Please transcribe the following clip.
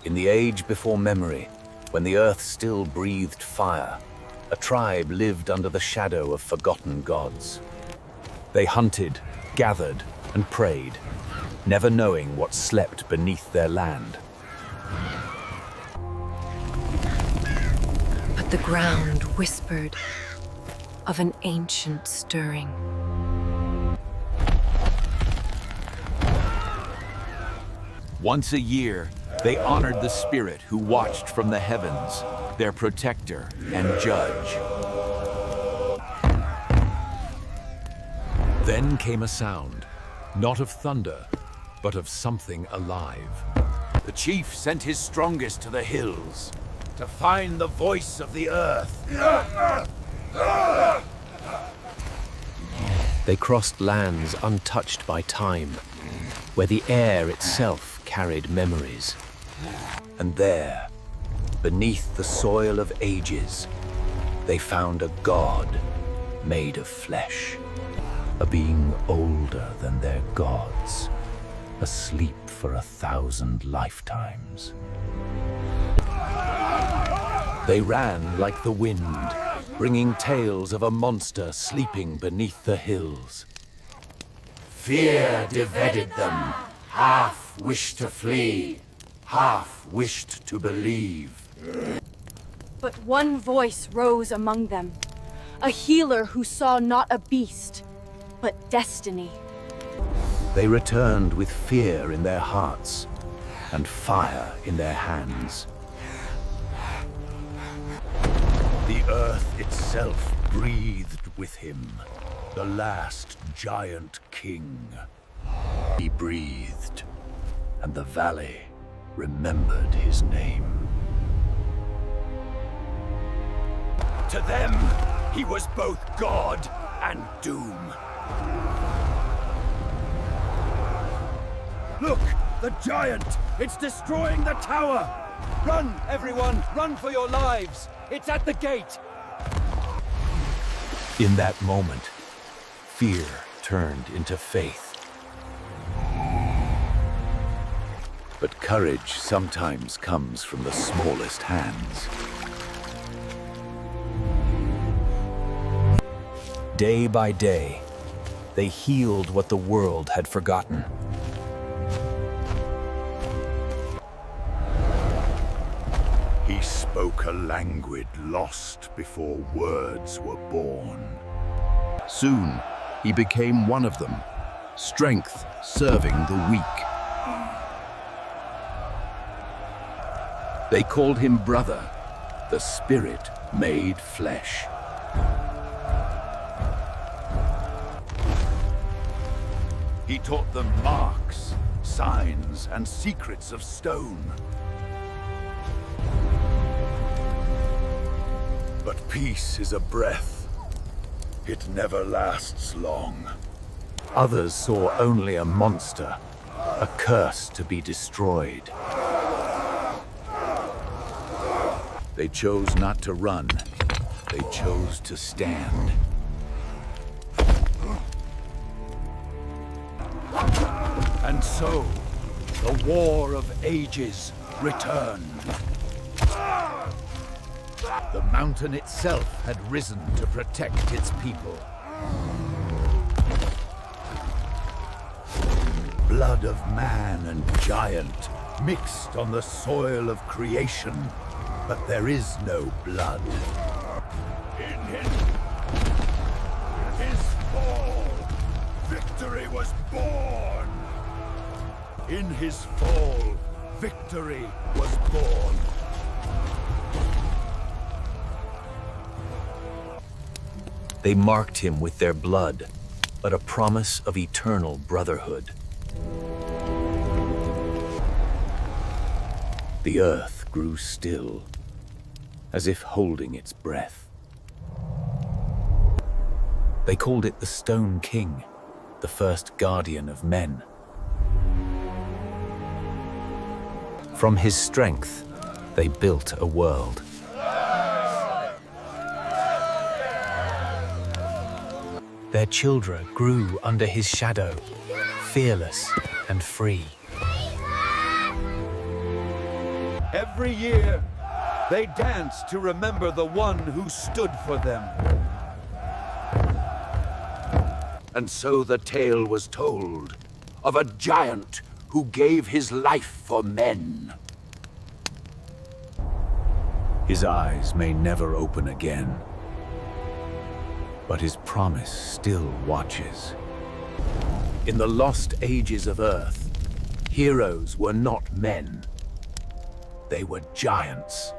In the age before memory, when the earth still breathed fire, a tribe lived under the shadow of forgotten gods. They hunted, gathered, and prayed, never knowing what slept beneath their land. But the ground whispered of an ancient stirring. Once a year, they honored the spirit who watched from the heavens, their protector and judge. Then came a sound, not of thunder, but of something alive. The chief sent his strongest to the hills to find the voice of the earth. They crossed lands untouched by time, where the air itself carried memories. And there, beneath the soil of ages, they found a god made of flesh, a being older than their gods, asleep for 1,000 lifetimes. They ran like the wind, bringing tales of a monster sleeping beneath the hills. Fear divided them. Half wished to flee, half wished to believe. But one voice rose among them, a healer who saw not a beast, but destiny. They returned with fear in their hearts and fire in their hands. The earth itself breathed with him, the last giant king. He breathed, and the valley remembered his name. To them, he was both God and doom. Look, the giant! It's destroying the tower! Run, everyone! Run for your lives! It's at the gate! In that moment, fear turned into faith. But courage sometimes comes from the smallest hands. Day by day, they healed what the world had forgotten. He spoke a language lost before words were born. Soon, he became one of them, strength serving the weak. They called him brother, the spirit made flesh. He taught them marks, signs, and secrets of stone. But peace is a breath. It never lasts long. Others saw only a monster, a curse to be destroyed. They chose not to run. They chose to stand. And so, the War of Ages returned. The mountain itself had risen to protect its people. Blood of man and giant mixed on the soil of creation, but there is no blood. In his fall, victory was born. In his fall, victory was born. They marked him with their blood, but a promise of eternal brotherhood. The earth grew still, as if holding its breath. They called it the Stone King, the first guardian of men. From his strength, they built a world. Their children grew under his shadow, fearless and free. Every year, they danced to remember the one who stood for them. And so the tale was told of a giant who gave his life for men. His eyes may never open again, but his promise still watches. In the lost ages of Earth, heroes were not men. They were giants.